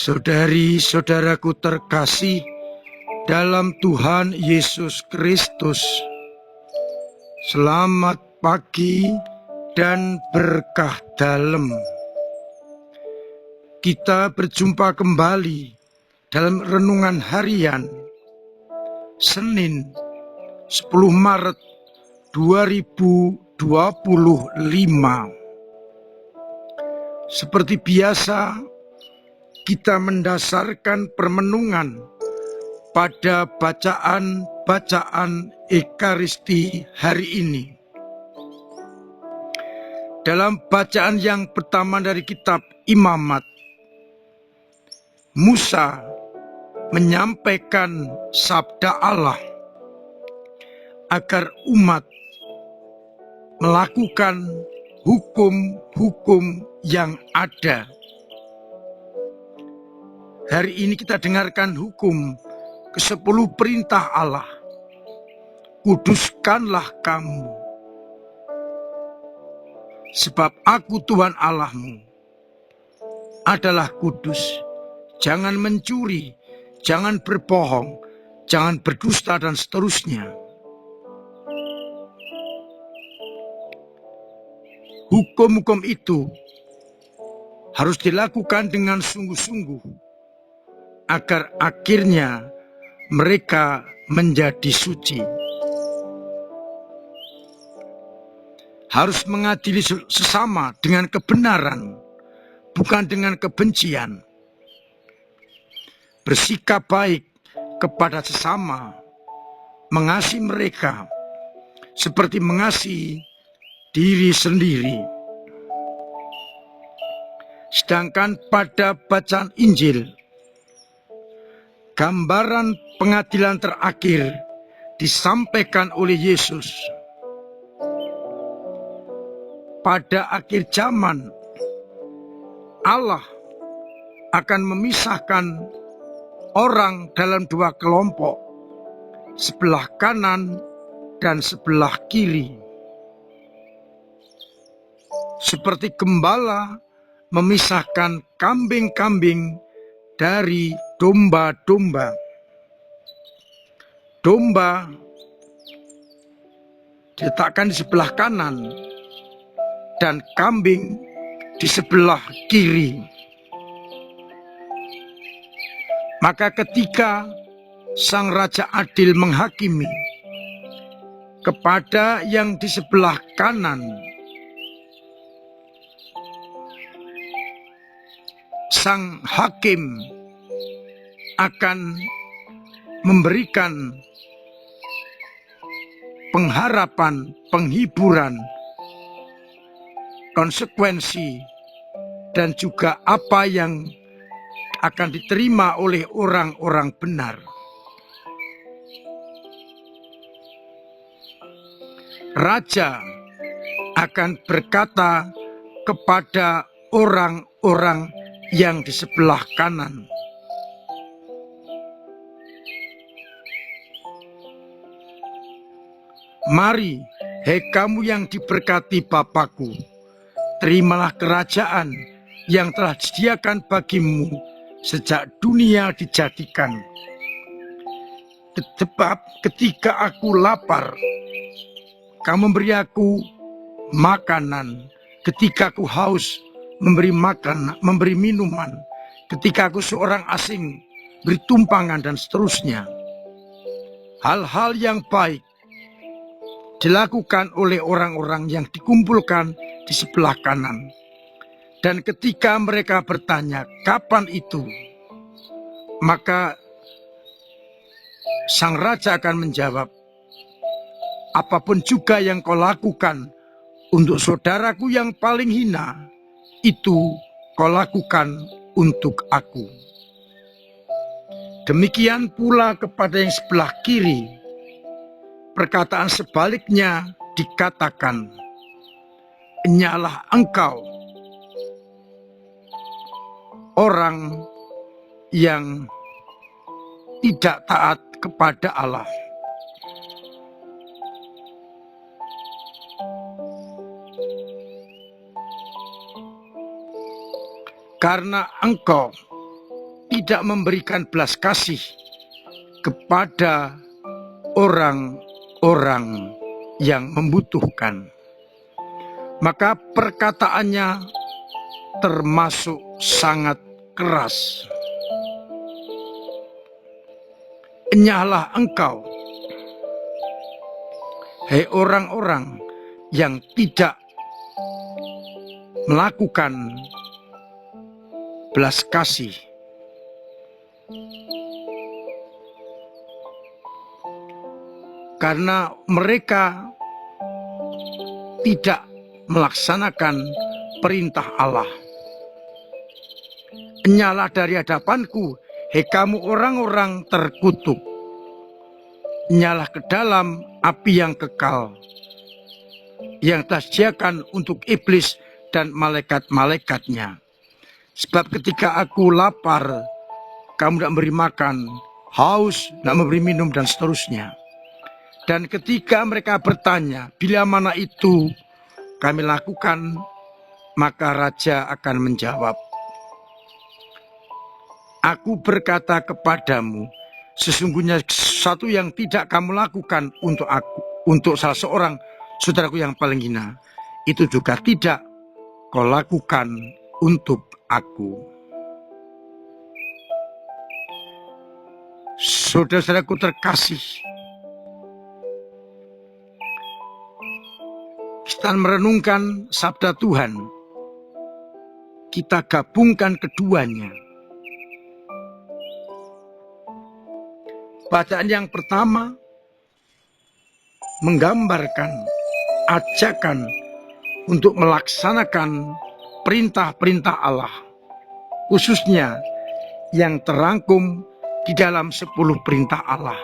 Saudari-saudaraku terkasih dalam Tuhan Yesus Kristus, selamat pagi dan berkah dalam. Kita berjumpa kembali dalam renungan harian Senin 10 Maret 2025. Seperti biasa, kita mendasarkan permenungan pada bacaan-bacaan Ekaristi hari ini. Dalam bacaan yang pertama dari kitab Imamat, Musa menyampaikan sabda Allah agar umat melakukan hukum-hukum yang ada. Hari ini kita dengarkan hukum ke-10 perintah Allah. Kuduskanlah kamu, sebab aku Tuhan Allahmu adalah kudus. Jangan mencuri, jangan berbohong, jangan berdusta, dan seterusnya. Hukum-hukum itu harus dilakukan dengan sungguh-sungguh, agar akhirnya mereka menjadi suci. Harus mengadili sesama dengan kebenaran, bukan dengan kebencian. Bersikap baik kepada sesama, mengasihi mereka seperti mengasihi diri sendiri. Sedangkan pada bacaan Injil, gambaran pengadilan terakhir disampaikan oleh Yesus. Pada akhir zaman, Allah akan memisahkan orang dalam 2 kelompok, sebelah kanan dan sebelah kiri. Seperti gembala memisahkan kambing-kambing dari domba-domba. Domba diletakkan di sebelah kanan dan kambing di sebelah kiri. Maka ketika Sang Raja Adil menghakimi kepada yang di sebelah kanan, Sang Hakim akan memberikan pengharapan, penghiburan, konsekuensi, dan juga apa yang akan diterima oleh orang-orang benar. Raja akan berkata kepada orang-orang yang di sebelah kanan, "Mari, hei kamu yang diberkati Bapakku, terimalah kerajaan yang telah disediakan bagimu sejak dunia dijadikan. Sebab ketika aku lapar, kamu memberi aku makanan. Ketika aku haus, memberi makan, memberi minuman. Ketika aku seorang asing, beri tumpangan," dan seterusnya. Hal-hal yang baik dilakukan oleh orang-orang yang dikumpulkan di sebelah kanan. Dan ketika mereka bertanya, "Kapan itu?" maka Sang Raja akan menjawab, "Apapun juga yang kau lakukan untuk saudaraku yang paling hina, itu kau lakukan untuk aku." Demikian pula kepada yang sebelah kiri, perkataan sebaliknya dikatakan, "Enyalah engkau orang yang tidak taat kepada Allah. Karena engkau tidak memberikan belas kasih kepada orang-orang yang membutuhkan, maka perkataannya termasuk sangat keras. Enyahlah engkau, hei orang-orang yang tidak melakukan belas kasih. Karena mereka tidak melaksanakan perintah Allah. Enyahlah dari hadapanku, hei kamu orang-orang terkutuk. Enyahlah ke dalam api yang kekal, yang telah disediakan untuk iblis dan malaikat-malaikatnya. Sebab ketika aku lapar, kamu tidak memberi makan, haus, tidak memberi minum, dan seterusnya. Dan ketika mereka bertanya, bila mana itu kami lakukan, maka raja akan menjawab, aku berkata kepadamu, sesungguhnya sesuatu yang tidak kamu lakukan untuk aku, untuk salah seorang saudaraku yang paling hina, itu juga tidak kau lakukan untuk aku. Saudara-saudaraku terkasih, kita merenungkan sabda Tuhan, kita gabungkan keduanya. Bacaan yang pertama menggambarkan ajakan untuk melaksanakan perintah-perintah Allah, khususnya yang terangkum di dalam 10 perintah Allah.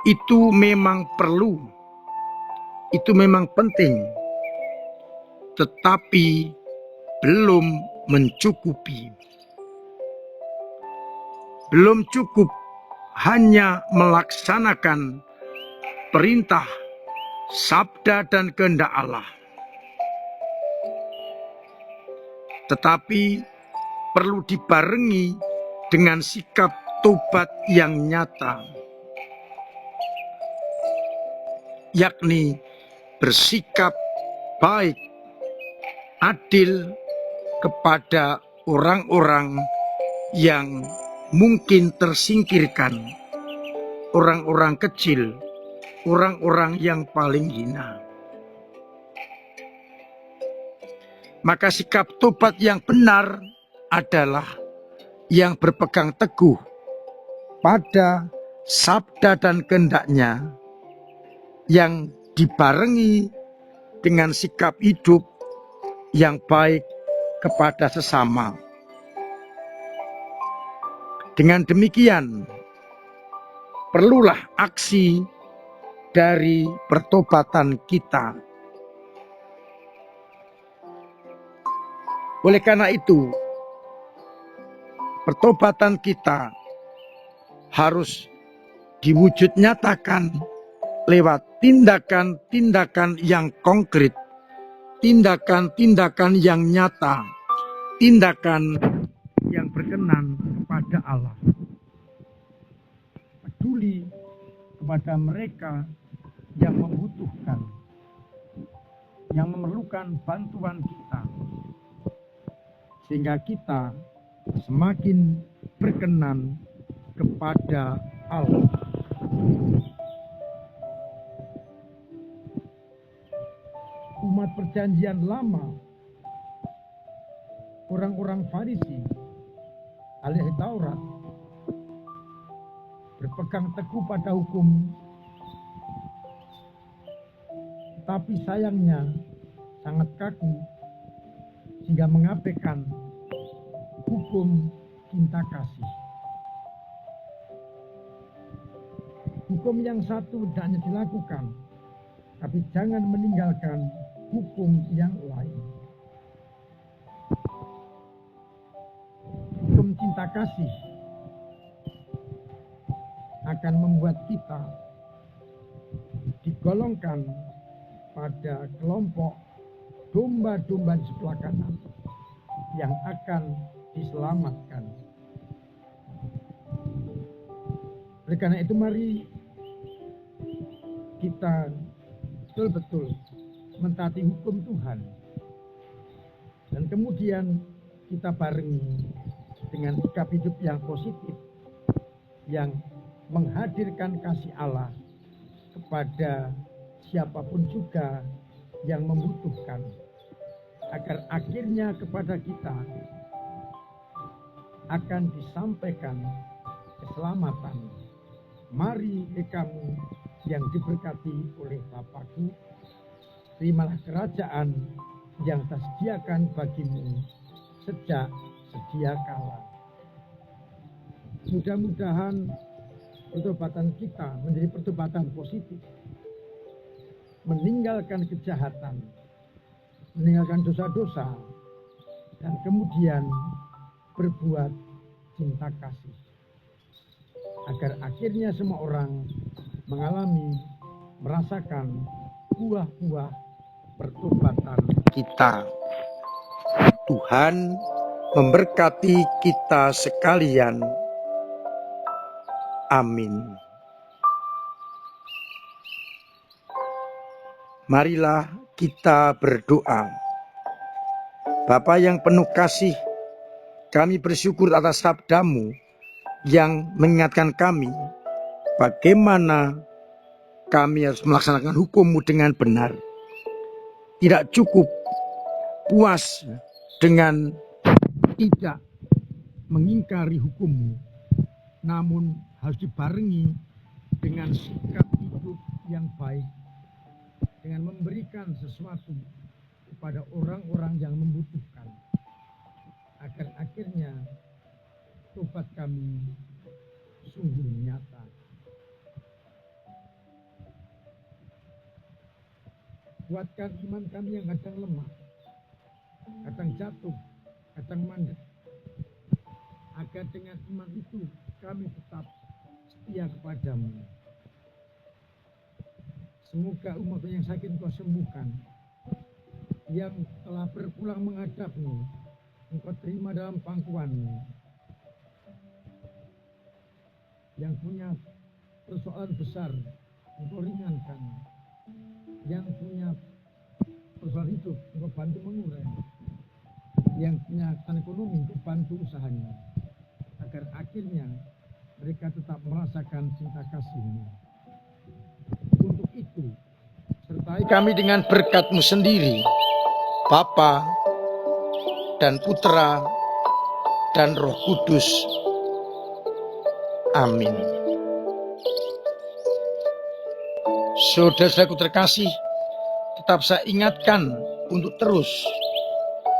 Itu memang perlu, itu memang penting, tetapi belum mencukupi. Belum cukup hanya melaksanakan perintah, sabda, dan kehendak Allah, tetapi perlu dibarengi dengan sikap tobat yang nyata, yakni bersikap baik, adil kepada orang-orang yang mungkin tersingkirkan, orang-orang kecil, orang-orang yang paling hina. Maka sikap tobat yang benar adalah yang berpegang teguh pada sabda dan kehendaknya, yang dibarengi dengan sikap hidup yang baik kepada sesama. Dengan demikian, perlulah aksi dari pertobatan kita. Oleh karena itu, pertobatan kita harus diwujud nyatakan lewat tindakan-tindakan yang konkret, tindakan-tindakan yang nyata, tindakan yang berkenan kepada Allah. Peduli kepada mereka yang membutuhkan, yang memerlukan bantuan kita, sehingga kita semakin berkenan kepada Allah. Umat perjanjian lama, orang-orang Farisi alias Taurat, berpegang teguh pada hukum, tapi sayangnya sangat kaku sehingga mengabaikan hukum cinta kasih. Hukum yang satu tidak hanya dilakukan, tapi jangan meninggalkan hukum yang lain. Hukum cinta kasih akan membuat kita digolongkan pada kelompok domba-domba di sebelah kanan yang akan diselamatkan. Oleh karena itu mari kita betul-betul mentaati hukum Tuhan. Dan kemudian kita barengi dengan sikap hidup yang positif, yang menghadirkan kasih Allah kepada siapapun juga yang membutuhkan, agar akhirnya kepada kita akan disampaikan keselamatan. Mari kamu yang diberkati oleh Bapakku, terimalah kerajaan yang tersediakan bagimu sejak sedia kala. Mudah-mudahan pertobatan kita menjadi pertobatan positif, meninggalkan kejahatan, meninggalkan dosa-dosa, dan kemudian berbuat cinta kasih, agar akhirnya semua orang merasakan buah-buah pertobatan kita. Tuhan memberkati kita sekalian. Amin. Marilah kita berdoa. Bapa yang penuh kasih, kami bersyukur atas sabda-Mu yang mengingatkan kami bagaimana kami harus melaksanakan hukum-Mu dengan benar. Tidak cukup puas dengan tidak mengingkari hukum-Mu, namun harus dibarengi dengan sikap hidup yang baik, dengan memberikan sesuatu kepada orang-orang yang membutuhkan, agar akhirnya tobat kami sungguh nyata. Kuatkan iman kami yang kadang lemah, kadang jatuh, kadang mandek, agar dengan iman itu kami tetap setia kepadamu. Semoga umat yang sakit Engkau sembuhkan, yang telah berpulang menghadap-Mu, Engkau terima dalam pangkuan-Mu, yang punya persoalan besar Engkau ringankan, yang punya persoalan hidup Engkau bantu mengurai, yang punya kesulitan ekonomi Engkau bantu usahanya, agar akhirnya mereka tetap merasakan cinta kasih-Mu. Untuk itu, sertai kami dengan berkat-Mu sendiri, Bapa dan Putra dan Roh Kudus. Amin. Saudara-saudaraku terkasih, tetap saya ingatkan untuk terus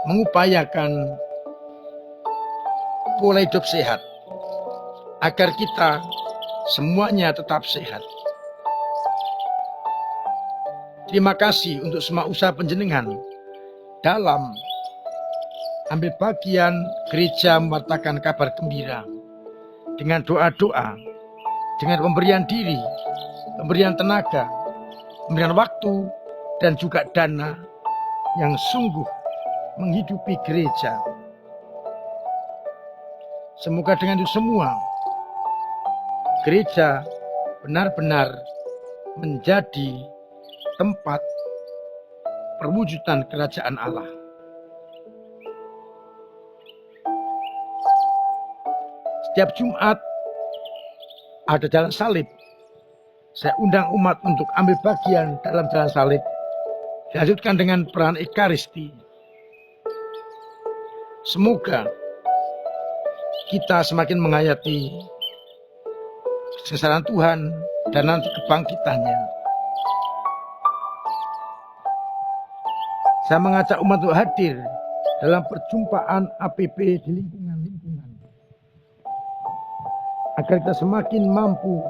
mengupayakan pola hidup sehat, agar kita semuanya tetap sehat. Terima kasih untuk semua usaha panjenengan dalam ambil bagian gereja mewartakan kabar gembira, dengan doa-doa, dengan pemberian diri, pemberian tenaga, pemberian waktu, dan juga dana yang sungguh menghidupi gereja. Semoga dengan itu semua, gereja benar-benar menjadi tempat perwujudan kerajaan Allah. Setiap Jumat ada jalan salib. Saya undang umat untuk ambil bagian dalam jalan salib. Dilanjutkan dengan peran Ekaristi. Semoga kita semakin menghayati kesesaran Tuhan dan nanti kebangkitannya. Saya mengajak umat untuk hadir dalam perjumpaan APP di lingkungan-lingkungan, agar kita semakin mampu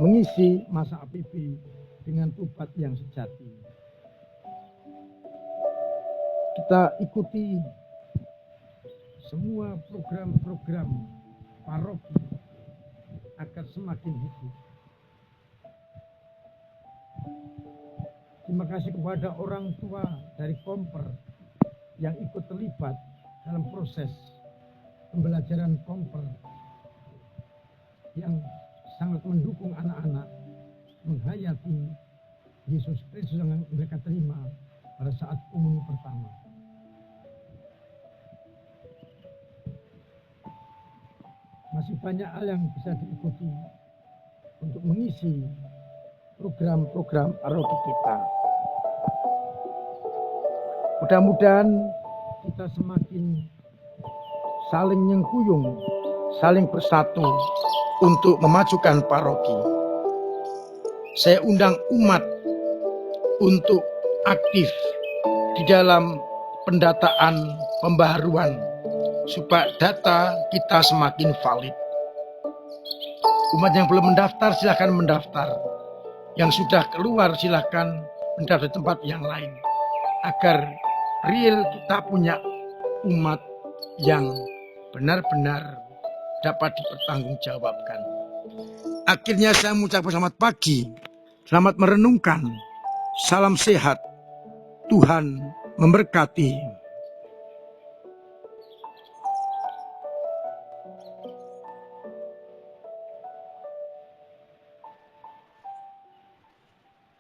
mengisi masa APP dengan tobat yang sejati. Kita ikuti semua program-program paroki agar semakin hidup. Terima kasih kepada orang tua dari Komper yang ikut terlibat dalam proses pembelajaran Komper yang sangat mendukung anak-anak menghayati Yesus Kristus yang mereka terima pada saat umum pertama. Masih banyak hal yang bisa diikuti untuk mengisi program-program paroki kita. Mudah-mudahan kita semakin saling nyengkuyung, saling bersatu untuk memajukan paroki. Saya undang umat untuk aktif di dalam pendataan pembaharuan supaya data kita semakin valid. Umat yang belum mendaftar silahkan mendaftar. Yang sudah keluar silahkan mendaftar di tempat yang lain. Agar real kita punya umat yang benar-benar dapat dipertanggungjawabkan. Akhirnya saya mengucapkan selamat pagi, selamat merenungkan, salam sehat, Tuhan memberkati.